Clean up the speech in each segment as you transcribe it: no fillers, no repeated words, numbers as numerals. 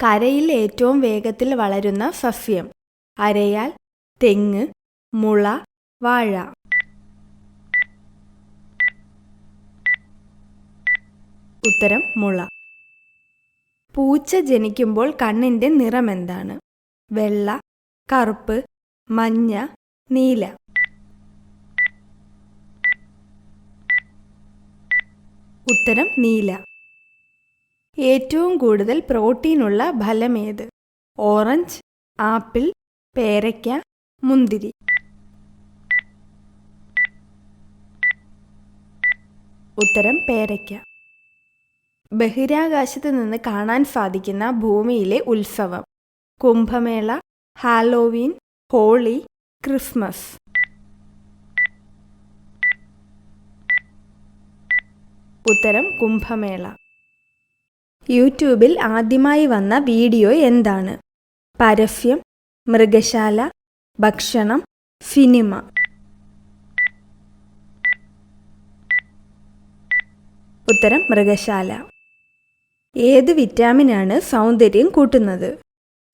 കരയിൽ ഏറ്റവും വേഗത്തിൽ വളരുന്ന സസ്യം? അരയാൽ, തെങ്ങ്, മുള, വാഴ. ഉത്തരം മുള. പൂച്ച ജനിക്കുമ്പോൾ കണ്ണിൻ്റെ നിറമെന്താണ്? വെള്ള, കറുപ്പ്, മഞ്ഞ, നീല. ഉത്തരം നീല. ഏറ്റവും കൂടുതൽ പ്രോട്ടീനുള്ള ഫലമേത്? ഓറഞ്ച്, ആപ്പിൾ, പേരയ്ക്ക, മുന്തിരി. ഉത്തരം പേരയ്ക്ക. ബഹിരാകാശത്ത് നിന്ന് കാണാൻ സാധിക്കുന്ന ഭൂമിയിലെ ഉത്സവം? Kumbh Mela, Halloween, Holi, Christmas. ഉത്തരം കുംഭമേള. യൂട്യൂബിൽ ആദ്യമായി വന്ന വീഡിയോ എന്താണ്? പരസ്യം, മൃഗശാല, ഭക്ഷണം, സിനിമ. ഉത്തരം മൃഗശാല. ഏത് വിറ്റാമിനാണ് സൗന്ദര്യം കൂട്ടുന്നത്?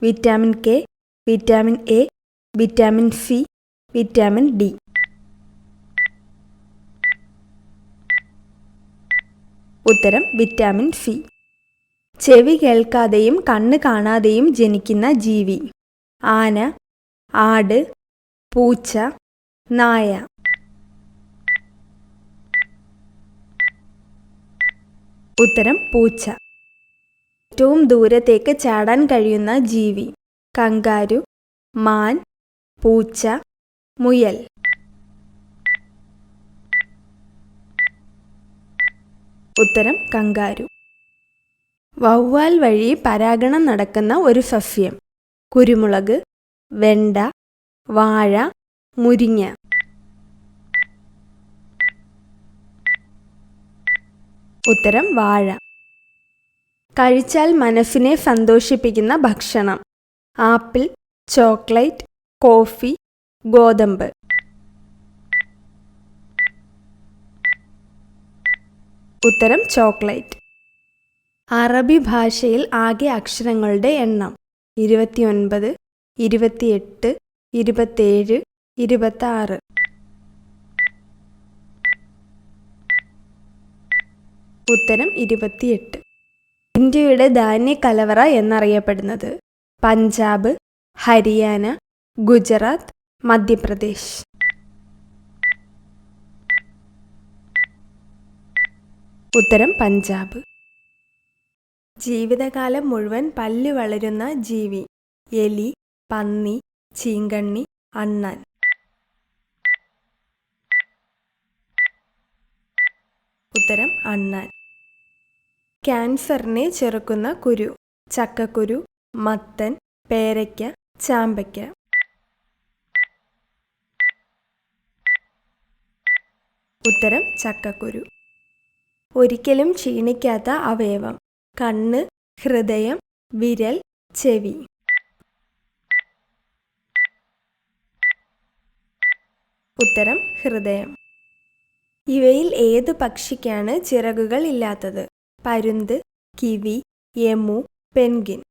Vitamin K, vitamin A, vitamin C, vitamin D. ഉത്തരം വിറ്റാമിൻ സി. ചെവി കേൾക്കാതെയും കണ്ണ് കാണാതെയും ജനിക്കുന്ന ജീവി? ആന, ആട്, പൂച്ച, നായ. ഉത്തരം പൂച്ച. ഏറ്റവും ദൂരത്തേക്ക് ചാടാൻ കഴിയുന്ന ജീവി? കങ്കാരു, മാൻ, പൂച്ച, മുയൽ. ഉത്തരം കങ്കാരു. വവ്വാൽ വഴി പരാഗണം നടക്കുന്ന ഒരു സസ്യം? കുരുമുളക്, വെണ്ട, വാഴ, മുരിങ്ങ. ഉത്തരം വാഴ. കഴിച്ചാൽ മനസ്സിനെ സന്തോഷിപ്പിക്കുന്ന ഭക്ഷണം? ആപ്പിൾ, ചോക്ലേറ്റ്, കോഫി, ഗോതമ്പ്. ഉത്തരം ചോക്ലേറ്റ്. അറബി ഭാഷയിൽ ആകെ അക്ഷരങ്ങളുടെ എണ്ണം? 29, 28, 27, 26. ഉത്തരം 28. ഇന്ത്യയുടെ ധാന്യ കലവറ എന്നറിയപ്പെടുന്നത്? പഞ്ചാബ്, ഹരിയാന, ഗുജറാത്ത്, മധ്യപ്രദേശ്. ഉത്തരം പഞ്ചാബ്. ജീവിതകാലം മുഴുവൻ പല്ല് വളരുന്ന ജീവി? എലി, പന്നി, ചീങ്കണ്ണി, അണ്ണാൻ. ഉത്തരം അണ്ണാൻ. ക്യാൻസറിനെ ചെറുക്കുന്ന കുരു? ചക്കക്കുരു, മത്തൻ, പേരയ്ക്ക, ചാമ്പയ്ക്ക. ഉത്തരം ചക്കക്കുരു. ഒരിക്കലും ക്ഷീണിക്കാത്ത അവയവം? കണ്ണ്, ഹൃദയം, വിരൽ, ചെവി. ഉത്തരം ഹൃദയം. ഇവയിൽ ഏത് പക്ഷിക്കാണ് ചിറകുകൾ ഇല്ലാത്തത്? പരുന്ത്, കിവി, എമു, പെൻഗ്വിൻ.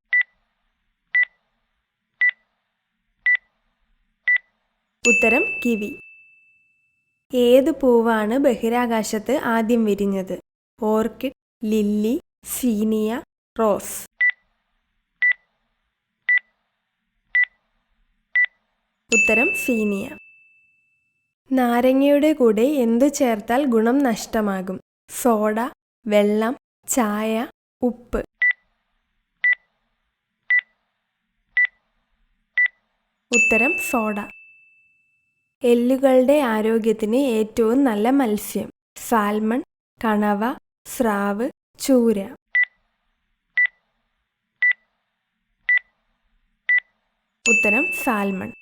ഉത്തരം കിവി. ഏത് പൂവാണ് ബഹിരാകാശത്ത് ആദ്യം വിരിഞ്ഞത്? ഓർക്കിഡ്, ലില്ലി, സീനിയ, റോസ്. ഉത്തരം സീനിയ. നാരങ്ങയുടെ കൂടെ എന്തു ചേർത്താൽ ഗുണം നഷ്ടമാകും? സോഡ, വെള്ളം, ചായ, ഉപ്പ്. ഉത്തരം സോഡ. എല്ലുകളുടെ ആരോഗ്യത്തിന് ഏറ്റവും നല്ല മത്സ്യം? സാൽമൺ, കണവ, സ്രാവ്, ചൂര. ഉത്തരം സാൽമൺ.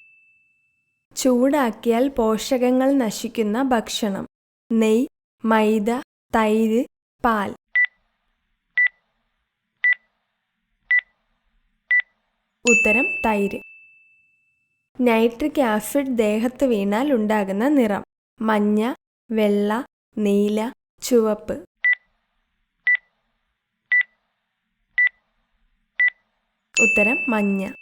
ചൂടാക്കിയാൽ പോഷകങ്ങൾ നശിക്കുന്ന ഭക്ഷണം? നെയ്യ്, മൈദ, തൈര്, പാൽ. ഉത്തരം തൈര്. നൈട്രിക് ആസിഡ് ദേഹത്ത് വീണാൽ ഉണ്ടാകുന്ന നിറം? മഞ്ഞ, വെള്ള, നീല, ചുവപ്പ്. ഉത്തരം മഞ്ഞ.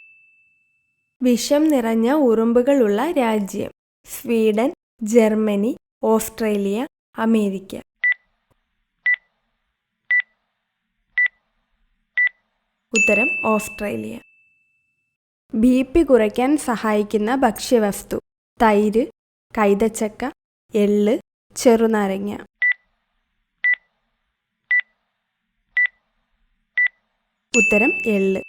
വിഷം നിറഞ്ഞ ഉറുമ്പുകളുള്ള രാജ്യം? Sweden, Germany, Australia, America. ഉത്തരം ഓസ്ട്രേലിയ. BP കുറയ്ക്കാൻ സഹായിക്കുന്ന ഭക്ഷ്യവസ്തു? തൈര്, കൈതച്ചക്ക, എള്ള്, ചെറുനാരങ്ങ. ഉത്തരം എള്ള്.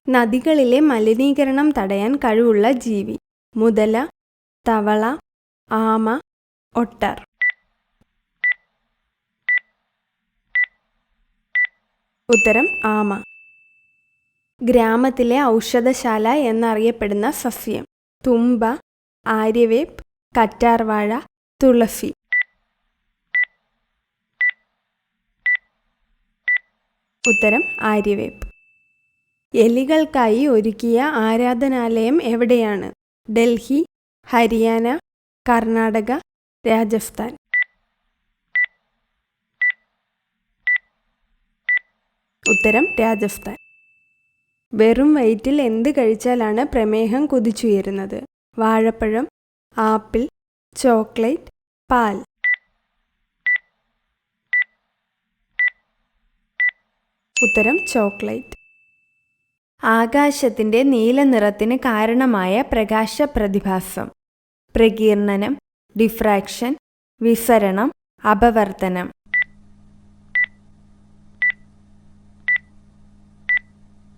നദികളിലെ മലിനീകരണം തടയാൻ കഴിവുള്ള ജീവി? മുതല, തവള, ആമ, ഒട്ടർ. ഉത്തരം ആമ. ഗ്രാമത്തിലെ ഔഷധശാല എന്നറിയപ്പെടുന്ന സസ്യം? തുമ്പ, ആര്യവേപ്പ്, കറ്റാർവാഴ, തുളസി. ഉത്തരം ആര്യവേപ്പ്. എലികൾക്കായി ഒരുക്കിയ ആരാധനാലയം എവിടെയാണ്? ഡൽഹി, ഹരിയാന, കർണാടക, രാജസ്ഥാൻ. ഉത്തരം രാജസ്ഥാൻ. വെറും വയറ്റിൽ എന്ത് കഴിച്ചാലാണ് പ്രമേഹം കുതിച്ചുയരുന്നത്? വാഴപ്പഴം, ആപ്പിൾ, ചോക്ലേറ്റ്, പാൽ. ഉത്തരം ചോക്ലേറ്റ്. ആകാശത്തിൻ്റെ നീല നിറത്തിന് കാരണമായ പ്രകാശ പ്രതിഭാസം? പ്രകീർണനം, ഡിഫ്രാക്ഷൻ, വിസരണം, അപവർത്തനം.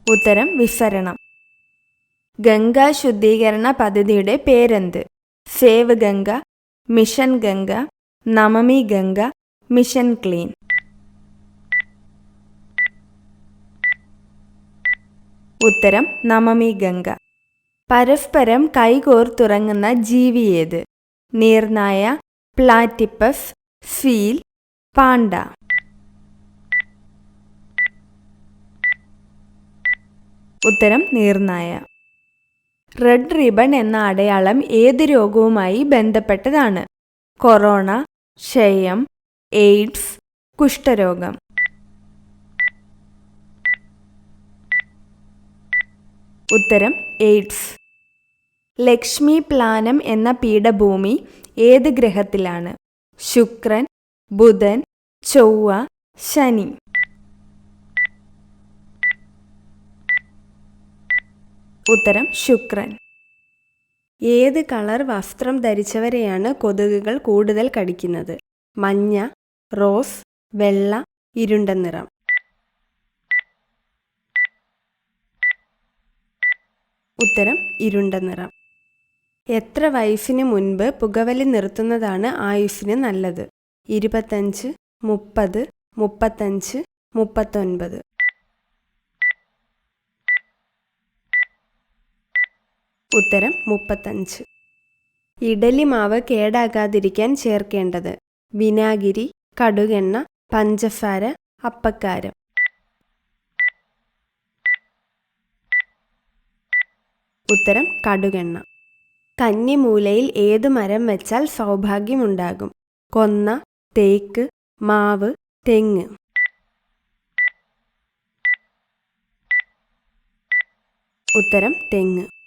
ഉത്തരം വിസരണം. ഗംഗാ ശുദ്ധീകരണ പദ്ധതിയുടെ പേരെന്ത്? Save Ganga, mission Ganga, Namami Ganga, mission clean. ഉത്തരം നമമി ഗംഗ. പരസ്പരം കൈകോർത്തുറങ്ങുന്ന ജീവി ഏത്? നീർനായ, പ്ലാറ്റിപ്പസ്, സീൽ, പാണ്ട. ഉത്തരം നീർനായ. റെഡ് റിബൺ എന്ന അടയാളം ഏത് രോഗവുമായി ബന്ധപ്പെട്ടതാണ്? കൊറോണ, ക്ഷയം, എയ്ഡ്സ്, കുഷ്ഠരോഗം. ഉത്തരം എയ്ഡ്സ്. ലക്ഷ്മി പ്ലാനം എന്ന പീഠഭൂമി ഏത് ഗ്രഹത്തിലാണ്? ശുക്രൻ, ബുധൻ, ചൊവ്വ, ശനി. ഉത്തരം ശുക്രൻ. ഏത് കളർ വസ്ത്രം ധരിച്ചവരെയാണ് കൊതുകുകൾ കൂടുതൽ കടിക്കുന്നത്? മഞ്ഞ, റോസ്, വെള്ള, ഇരുണ്ട നിറം. ഉത്തരം ഇരുണ്ട നിറം. എത്ര വയസ്സിന് മുൻപ് പുകവലി നിർത്തുന്നതാണ് ആയുസ്സിന് നല്ലത്? 25, 30, 35, 39. ഉത്തരം 35. ഇഡലി മാവ് കേടാകാതിരിക്കാൻ ചേർക്കേണ്ടത്? വിനാഗിരി, കടുകെണ്ണ, പഞ്ചസാര, അപ്പക്കാരം. ഉത്തരം കടുകെണ്ണ. കന്നിമൂലയിൽ ഏത് മരം വെച്ചാൽ സൗഭാഗ്യമുണ്ടാകും? കൊന്ന, തേക്ക്, മാവ്, തെങ്ങ്. ഉത്തരം തെങ്ങ്.